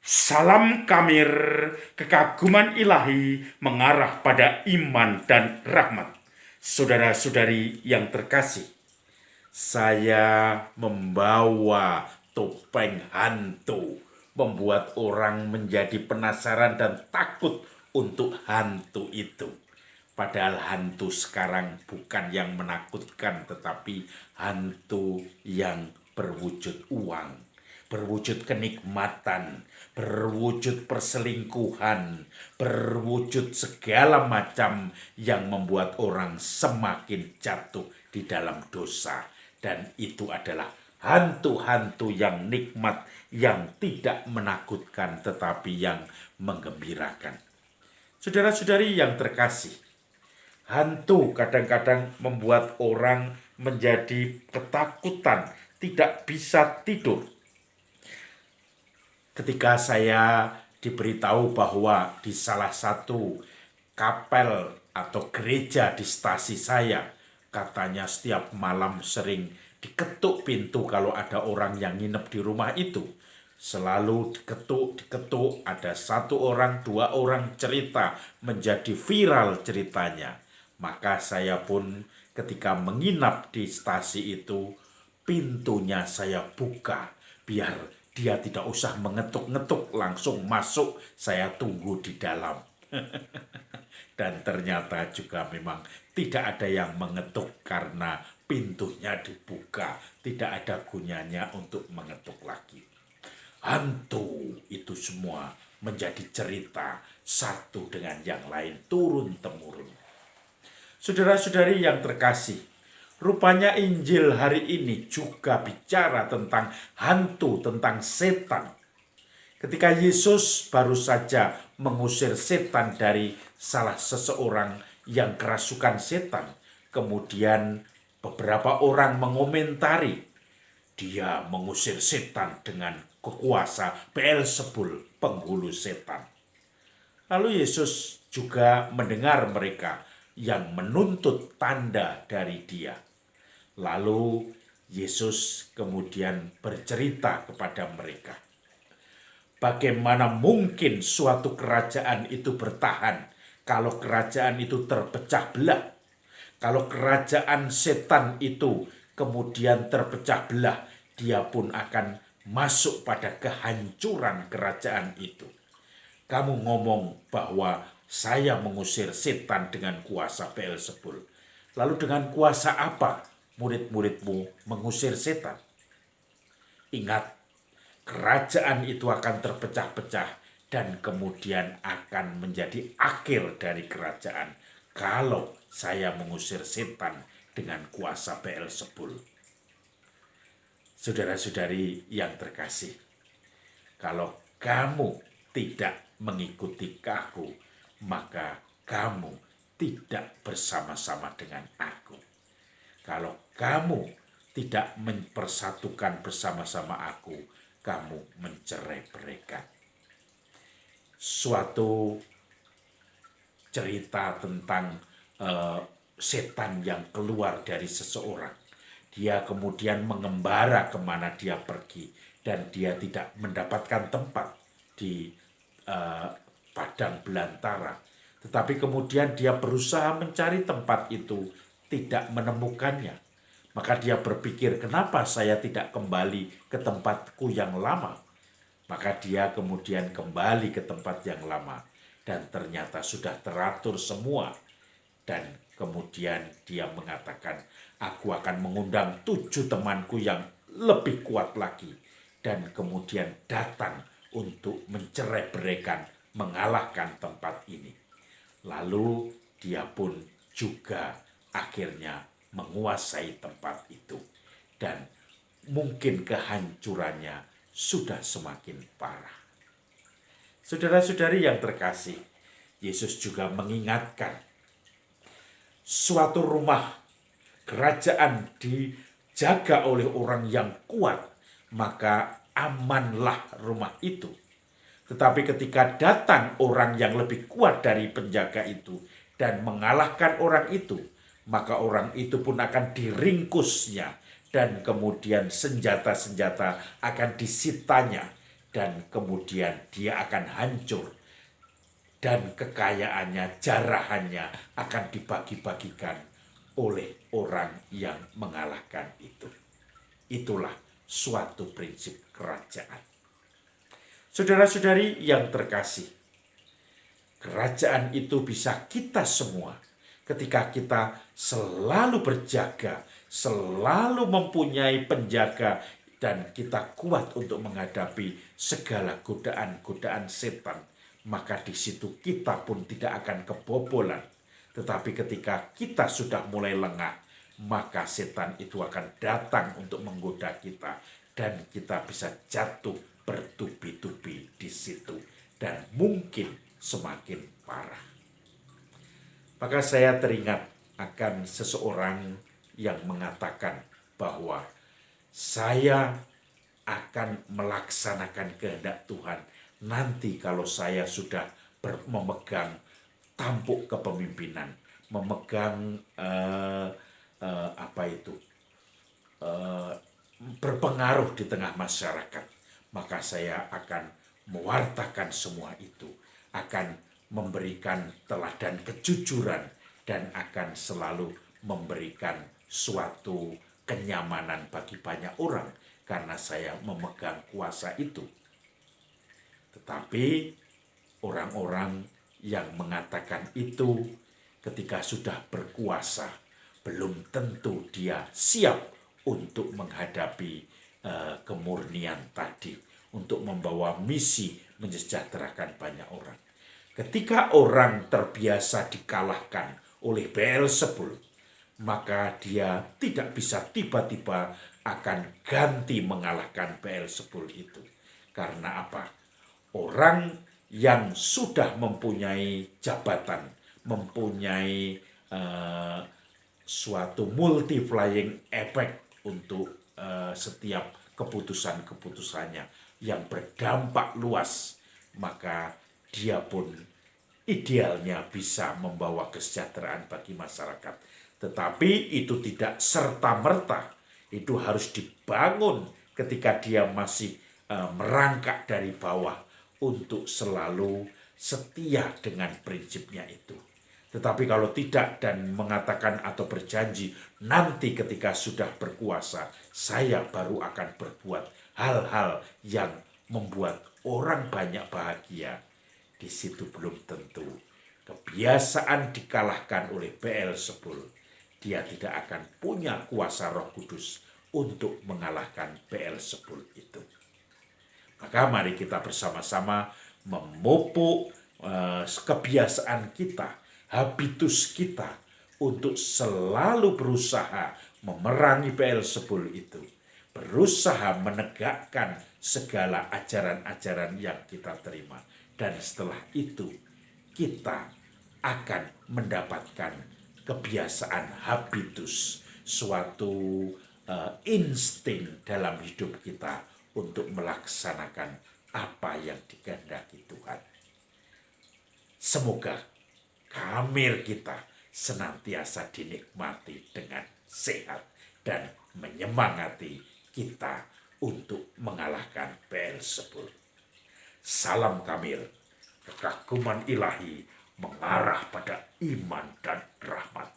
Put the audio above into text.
Salam Kamir, kekaguman ilahi mengarah pada iman dan rahmat. Saudara-saudari yang terkasih, saya membawa topeng hantu, membuat orang menjadi penasaran dan takut untuk hantu itu. Padahal hantu sekarang bukan yang menakutkan, tetapi hantu yang berwujud uang, berwujud kenikmatan, berwujud perselingkuhan, berwujud segala macam yang membuat orang semakin jatuh di dalam dosa. Dan itu adalah hantu-hantu yang nikmat, yang tidak menakutkan tetapi yang menggembirakan. Saudara-saudari yang terkasih, hantu kadang-kadang membuat orang menjadi ketakutan, tidak bisa tidur. Ketika saya diberitahu bahwa di salah satu kapel atau gereja di stasi saya, katanya setiap malam sering diketuk pintu kalau ada orang yang nginep di rumah itu. Selalu diketuk, ada satu orang, dua orang cerita, menjadi viral ceritanya. Maka saya pun ketika menginap di stasi itu, pintunya saya buka, biar dia tidak usah mengetuk-ngetuk, langsung masuk, saya tunggu di dalam. Dan ternyata juga memang tidak ada yang mengetuk karena pintunya dibuka, tidak ada gunanya untuk mengetuk lagi. Hantu itu semua menjadi cerita satu dengan yang lain, turun-temurun. Saudara-saudari yang terkasih, rupanya Injil hari ini juga bicara tentang hantu, tentang setan. Ketika Yesus baru saja mengusir setan dari salah seseorang yang kerasukan setan, kemudian beberapa orang mengomentari, dia mengusir setan dengan kekuasa Beelzebul, penghulu setan. Lalu Yesus juga mendengar mereka yang menuntut tanda dari dia. Lalu Yesus kemudian bercerita kepada mereka, bagaimana mungkin suatu kerajaan itu bertahan kalau kerajaan itu terpecah belah. Kalau kerajaan setan itu kemudian terpecah belah, dia pun akan masuk pada kehancuran kerajaan itu. Kamu ngomong bahwa saya mengusir setan dengan kuasa Beelzebul. Lalu dengan kuasa apa murid-muridmu mengusir setan? Ingat, kerajaan itu akan terpecah-pecah dan kemudian akan menjadi akhir dari kerajaan kalau saya mengusir setan dengan kuasa Beelzebul. Saudara-saudari yang terkasih, kalau kamu tidak mengikuti aku, maka kamu tidak bersama-sama dengan aku. Kalau kamu tidak mempersatukan bersama-sama aku, kamu mencerai-beraikan. Suatu cerita tentang setan yang keluar dari seseorang. Dia kemudian mengembara kemana dia pergi, dan dia tidak mendapatkan tempat di padang belantara. Tetapi kemudian dia berusaha mencari tempat itu, tidak menemukannya. Maka dia berpikir, kenapa saya tidak kembali ke tempatku yang lama? Maka dia kemudian kembali ke tempat yang lama, dan ternyata sudah teratur semua. Dan kemudian dia mengatakan, aku akan mengundang 7 temanku yang lebih kuat lagi. Dan kemudian datang untuk mencerai-beraikan, mengalahkan tempat ini. Lalu dia pun juga akhirnya menguasai tempat itu. Dan mungkin kehancurannya sudah semakin parah. Saudara-saudari yang terkasih, Yesus juga mengingatkan, suatu rumah kerajaan dijaga oleh orang yang kuat, maka amanlah rumah itu. Tetapi ketika datang orang yang lebih kuat dari penjaga itu dan mengalahkan orang itu, maka orang itu pun akan diringkusnya, dan kemudian senjata-senjata akan disitanya, dan kemudian dia akan hancur dan kekayaannya, jarahannya akan dibagi-bagikan oleh orang yang mengalahkan itu. Itulah suatu prinsip kerajaan. Saudara-saudari yang terkasih, kerajaan itu bisa kita semua ketika kita selalu berjaga, selalu mempunyai penjaga, dan kita kuat untuk menghadapi segala godaan-godaan setan. Maka di situ kita pun tidak akan kebobolan. Tetapi ketika kita sudah mulai lengah, maka setan itu akan datang untuk menggoda kita. Dan kita bisa jatuh bertubi-tubi di situ. Dan mungkin semakin parah. Maka saya teringat akan seseorang yang mengatakan bahwa saya akan melaksanakan kehendak Tuhan nanti kalau saya sudah memegang tampuk kepemimpinan, memegang berpengaruh di tengah masyarakat, maka saya akan mewartakan semua itu, akan memberikan teladan kejujuran, dan akan selalu memberikan suatu kenyamanan bagi banyak orang karena saya memegang kuasa itu. Tetapi orang-orang yang mengatakan itu ketika sudah berkuasa belum tentu dia siap untuk menghadapi kemurnian tadi, untuk membawa misi mensejahterakan banyak orang. Ketika orang terbiasa dikalahkan oleh Beelzebul, maka dia tidak bisa tiba-tiba akan ganti mengalahkan Beelzebul itu. Karena apa? Orang yang sudah mempunyai jabatan, mempunyai suatu multiplying effect untuk setiap keputusan-keputusannya yang berdampak luas, maka dia pun idealnya bisa membawa kesejahteraan bagi masyarakat. Tetapi itu tidak serta-merta, itu harus dibangun ketika dia masih merangkak dari bawah untuk selalu setia dengan prinsipnya itu. Tetapi kalau tidak dan mengatakan atau berjanji nanti ketika sudah berkuasa saya baru akan berbuat hal-hal yang membuat orang banyak bahagia, di situ belum tentu. Kebiasaan dikalahkan oleh Beelzebul, dia tidak akan punya kuasa Roh Kudus untuk mengalahkan Beelzebul itu. Maka mari kita bersama-sama memupuk kebiasaan kita, habitus kita untuk selalu berusaha memerangi Beelzebul itu. Berusaha menegakkan segala ajaran-ajaran yang kita terima. Dan setelah itu kita akan mendapatkan kebiasaan habitus, suatu insting dalam hidup kita untuk melaksanakan apa yang dikehendaki Tuhan. Semoga kamir kita senantiasa dinikmati dengan sehat dan menyemangati kita untuk mengalahkan Beelzebul. Salam kamir, kekaguman ilahi mengarah pada iman dan rahmat.